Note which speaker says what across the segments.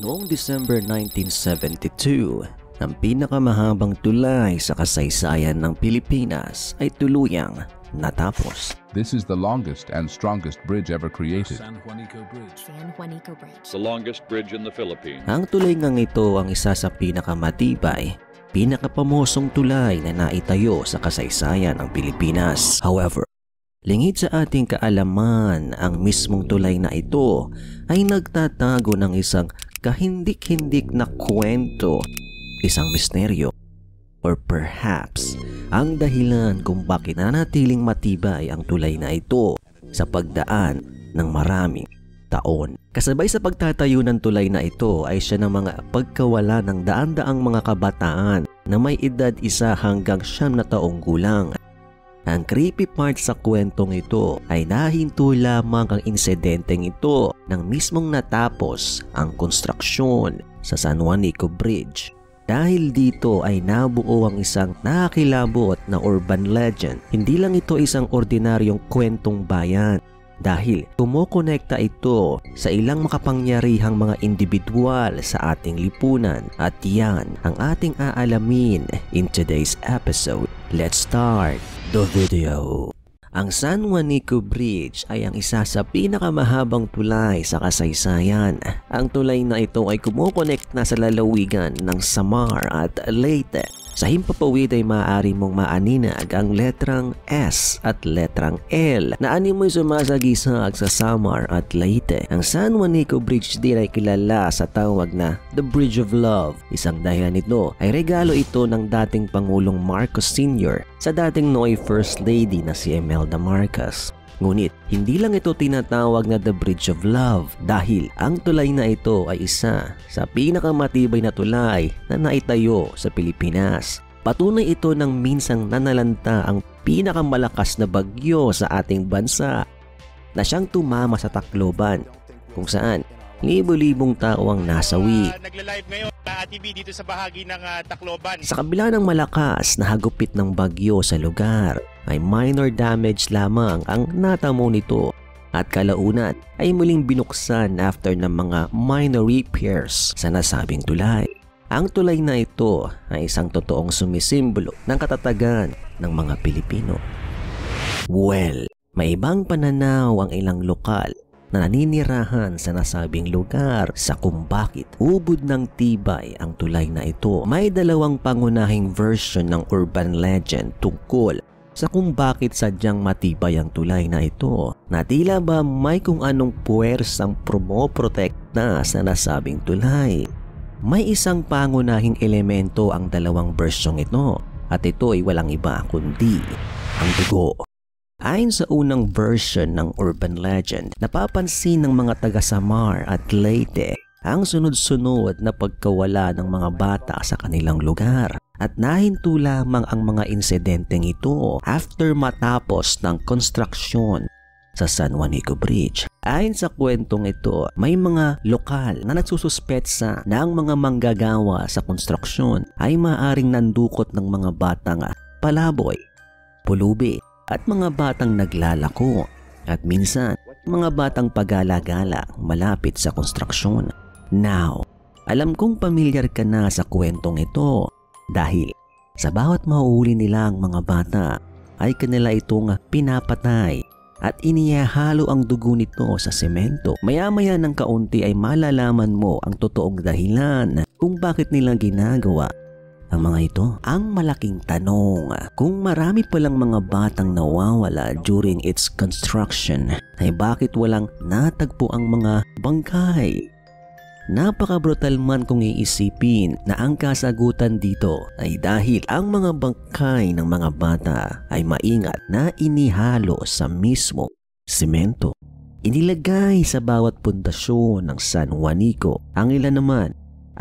Speaker 1: Noong December 1972, ang pinakamahabang tulay sa kasaysayan ng Pilipinas ay tuluyang natapos.
Speaker 2: This is the longest and strongest bridge ever created.
Speaker 3: San Juanico Bridge.
Speaker 4: San Juanico Bridge.
Speaker 5: The longest bridge in the Philippines.
Speaker 1: Ang tulay ngang ito ang isa sa pinakamatibay, pinakapamosong tulay na naitayo sa kasaysayan ng Pilipinas. However, lingid sa ating kaalaman, ang mismong tulay na ito ay nagtatago ng isang kahindik-hindik na kwento, isang misteryo, or perhaps ang dahilan kung bakit nanatiling matibay ang tulay na ito sa pagdaan ng maraming taon. Kasabay sa pagtatayo ng tulay na ito ay siya ng mga pagkawala ng daan-daang mga kabataan na may edad 1 hanggang 9 na taong gulang. Ang creepy part sa kwentong ito ay nahinto lamang ang insidenteng ito nang mismong natapos ang konstruksyon sa San Juanico Bridge. Dahil dito ay nabuo ang isang nakakilabot na urban legend. Hindi lang ito isang ordinaryong kwentong bayan dahil kumokonekta ito sa ilang makapangyarihang mga individual sa ating lipunan at yan ang ating aalamin in today's episode. Let's start the video. Ang San Juanico Bridge ay ang isa sa pinakamahabang tulay sa kasaysayan. Ang tulay na ito ay kumokonekta sa lalawigan ng Samar at Leyte. Sa himpapawid ay maaari mong maaninag ang letrang S at letrang L na animoy sumasagisag sa Samar at Leyte. Ang San Juanico Bridge din ay kilala sa tawag na The Bridge of Love. Isang dahilan nito ay regalo ito ng dating Pangulong Marcos Sr. sa dating Noy First Lady na si Imelda Marcos. Ngunit hindi lang ito tinatawag na The Bridge of Love dahil ang tulay na ito ay isa sa pinakamatibay na tulay na naitayo sa Pilipinas. Patunay ito ng minsang nanalanta ang pinakamalakas na bagyo sa ating bansa na siyang tumama sa Tacloban kung saan libo-libong tao ang nasawi.
Speaker 6: Nagla-live ngayon na ATV dito sa bahagi ng Tacloban.
Speaker 1: Sa kabila ng malakas na hagupit ng bagyo sa lugar, ay minor damage lamang ang natamo nito at kalaunan ay muling binuksan after ng mga minor repairs sa nasabing tulay. Ang tulay na ito ay isang totoong sumisimbolo ng katatagan ng mga Pilipino. Well, may ibang pananaw ang ilang lokal na naninirahan sa nasabing lugar sa kung bakit ubod ng tibay ang tulay na ito. May dalawang pangunahing version ng urban legend tungkol sa kung bakit sadyang matibay ang tulay na ito, na tila ba may kung anong puwersang promoprotekta sa nasabing tulay. May isang pangunahing elemento ang dalawang versyong ito at ito ay walang iba kundi ang dugo. Ayon sa unang version ng urban legend, napapansin ng mga taga Samar at Leyte ang sunod-sunod na pagkawala ng mga bata sa kanilang lugar at nahinto lamang ang mga insidenteng ito after matapos ng konstruksyon sa San Juanico Bridge. Ayon sa kwentong ito, may mga lokal na nagsususpetsa na ang mga manggagawa sa konstruksyon ay maaring nandukot ng mga batang palaboy, pulubi at mga batang naglalako at minsan mga batang pagala-gala malapit sa konstruksyon. Now, alam kong pamilyar ka na sa kwentong ito dahil sa bawat mahuhuli nilang mga bata ay kanila itong pinapatay at inihahalo ang dugo nito sa semento. Maya-maya ng kaunti ay malalaman mo ang totoong dahilan kung bakit nila ginagawa ang mga ito. Ang malaking tanong, kung marami palang mga batang nawawala during its construction, ay bakit walang natagpo ang mga bangkay? Napaka-brutal man kung iisipin na ang kasagutan dito ay dahil ang mga bangkay ng mga bata ay maingat na inihalo sa mismo semento. Inilagay sa bawat pundasyon ng San Juanico. Ang ilan naman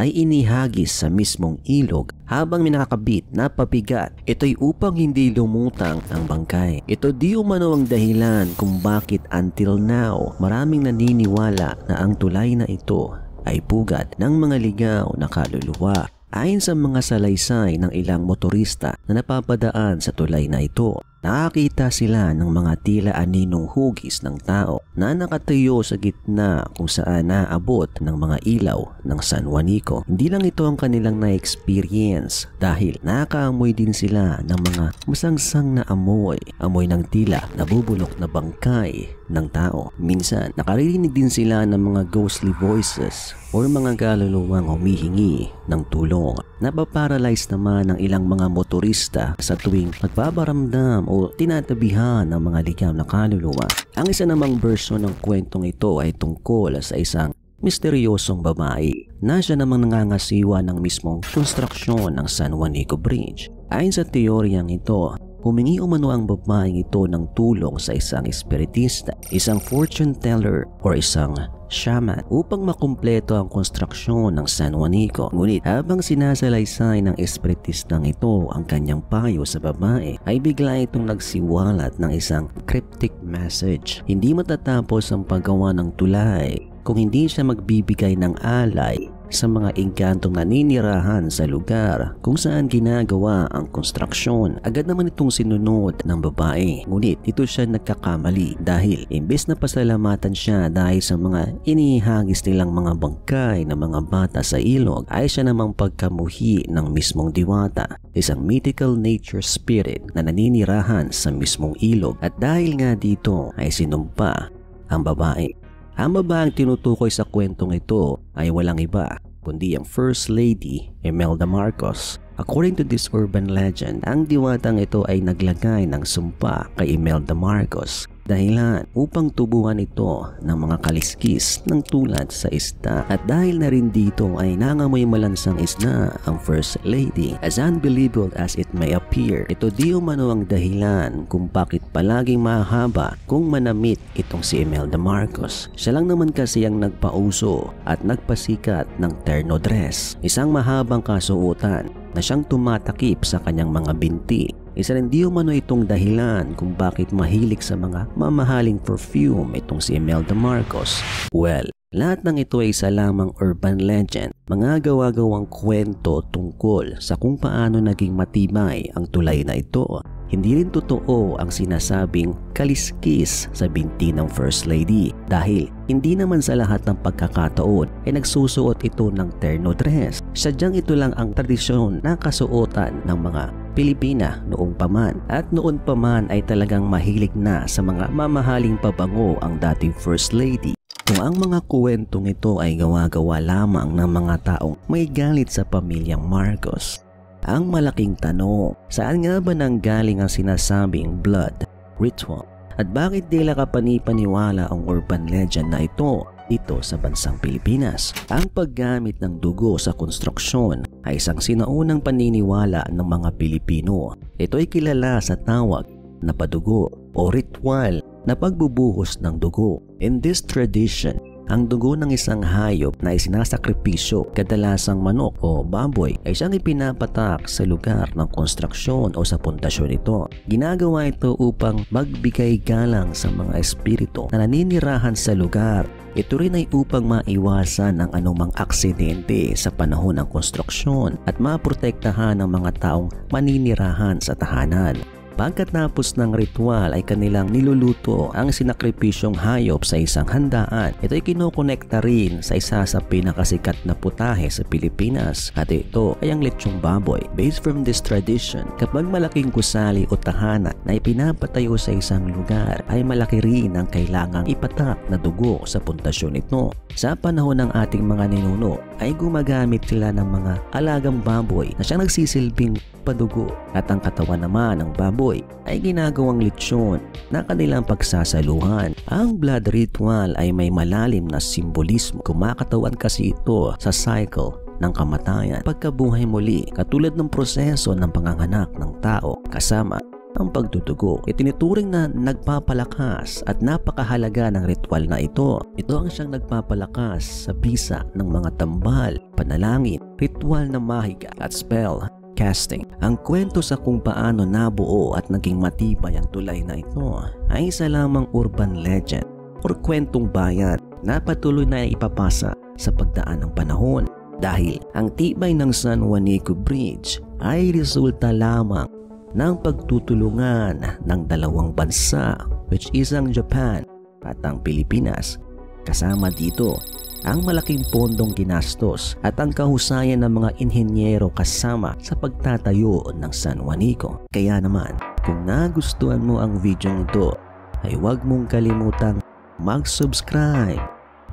Speaker 1: ay inihagis sa mismong ilog habang minakakabit na pabigat. Ito'y upang hindi lumutang ang bangkay. Ito di umano ang dahilan kung bakit until now maraming naniniwala na ang tulay na ito ay pugad ng mga ligaw na kaluluwa. Ayon sa mga salaysay ng ilang motorista na napapadaan sa tulay na ito, nakakita sila ng mga tila aninong hugis ng tao na nakatayo sa gitna kung saan naabot ng mga ilaw ng San Juanico. Hindi lang ito ang kanilang na-experience dahil nakaamoy din sila ng mga masangsang na amoy ng tila nabubulok na bangkay ng tao. Minsan, nakarinig din sila ng mga ghostly voices o mga kaluluwang humihingi ng tulong. Napaparalyze naman ng ilang mga motorista sa tuwing magbabaramdam o tinatabihan ng mga ligaw na kaluluwa. Ang isa namang version ng kwentong ito ay tungkol sa isang misteryosong babae na siya namang nangangasiwa ng mismong konstruksyon ng San Juanico Bridge. Ayon sa teoryang ito, humingi umano ang babaeng ito ng tulong sa isang espiritista, isang fortune teller o isang shaman upang makumpleto ang konstruksyon ng San Juanico. Ngunit habang sinasalaysay ng espiritistang ito ang kanyang payo sa babae, ay bigla itong nagsiwalat ng isang cryptic message. Hindi matatapos ang paggawa ng tulay kung hindi siya magbibigay ng alay sa mga engkantong naninirahan sa lugar kung saan ginagawa ang konstruksyon. Agad naman itong sinunod ng babae, ngunit ito siya nagkakamali dahil imbes na pasalamatan siya dahil sa mga inihagis nilang mga bangkay ng mga bata sa ilog, ay siya namang pagkamuhi ng mismong diwata, isang mythical nature spirit na naninirahan sa mismong ilog, at dahil nga dito ay sinumpa ang babae. Ang babaeng tinutukoy sa kwentong ito ay walang iba kundi ang First Lady Imelda Marcos. According to this urban legend, ang diwatang ito ay naglagay ng sumpa kay Imelda Marcos dahilan upang tubuhan ito ng mga kaliskis ng tulad sa isda. At dahil na rin dito ay nangamoy malansang isda ang First Lady. As unbelievable as it may appear, ito di umano ang dahilan kung bakit palaging mahaba kung manamit itong si Imelda Marcos. Siya lang naman kasi ang nagpauso at nagpasikat ng terno dress, isang mahabang kasuotan na siyang tumatakip sa kanyang mga binti. Isa rin di umano itong dahilan kung bakit mahilig sa mga mamahaling perfume itong si Imelda Marcos. Well, lahat ng ito ay isa lamang urban legend, mga gawa-gawang kwento tungkol sa kung paano naging matibay ang tulay na ito. Hindi rin totoo ang sinasabing kaliskis sa binti ng First Lady dahil hindi naman sa lahat ng pagkakataon ay nagsusuot ito ng terno dress. Sadyang ito lang ang tradisyon na kasuotan ng mga Pilipina noong paman, at noon paman ay talagang mahilig na sa mga mamahaling pabango ang dating First Lady. Kung ang mga kwentong ito ay gawa-gawa lamang ng mga taong may galit sa pamilyang Marcos, ang malaking tanong, saan nga ba nanggaling ang sinasabing blood ritual? At bakit nila kapanipaniwala ang urban legend na ito dito sa bansang Pilipinas? Ang paggamit ng dugo sa konstruksyon ay isang sinaunang paniniwala ng mga Pilipino. Ito ay kilala sa tawag na padugo o ritual na pagbubuhos ng dugo. In this tradition, ang dugo ng isang hayop na isinasakripisyo, kadalasang manok o baboy, ay siyang ipinapatak sa lugar ng konstruksyon o sa pundasyon nito. Ginagawa ito upang magbigay galang sa mga espiritu na naninirahan sa lugar. Ito rin ay upang maiwasan ang anumang aksidente sa panahon ng konstruksyon at maprotektahan ang mga taong maninirahan sa tahanan. Pagkatapos ng ritual ay kanilang niluluto ang sinakripisyong hayop sa isang handaan. Ito ay kinokonekta rin sa isa sa pinakasikat na putahe sa Pilipinas, at ito ay ang lechong baboy. Based from this tradition, kapag malaking gusali o tahanan na ipinapatayo sa isang lugar, ay malaki rin ang kailangang ipatak na dugo sa pundasyon nito. Sa panahon ng ating mga ninuno ay gumagamit sila ng mga alagang baboy na siyang nagsisilbing padugo, at ang katawan naman ng baboy ay ginagawang lechon na kanilang pagsasaluhan. Ang blood ritual ay may malalim na simbolismo. Kumakatawan kasi ito sa cycle ng kamatayan, pagkabuhay muli, katulad ng proseso ng panganganak ng tao kasama ang pagdudugo. Itinuturing na nagpapalakas at napakahalaga ng ritual na ito. Ito ang siyang nagpapalakas sa bisa ng mga tambal, panalangin, ritual na mahiga at spell casting. Ang kwento sa kung paano nabuo at naging matibay ang tulay na ito ay isa lamang urban legend o kwentong bayan na patuloy na ipapasa sa pagdaan ng panahon, dahil ang tibay ng San Juanico Bridge ay resulta lamang ng pagtutulungan ng dalawang bansa, which is ang Japan at ang Pilipinas. Kasama dito ang malaking pondong ginastos at ang kahusayan ng mga inhenyero kasama sa pagtatayo ng San Juanico. Kaya naman, kung nagustuhan mo ang video nito, ay huwag mong kalimutang mag-subscribe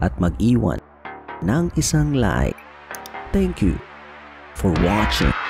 Speaker 1: at mag-iwan ng isang like. Thank you for watching.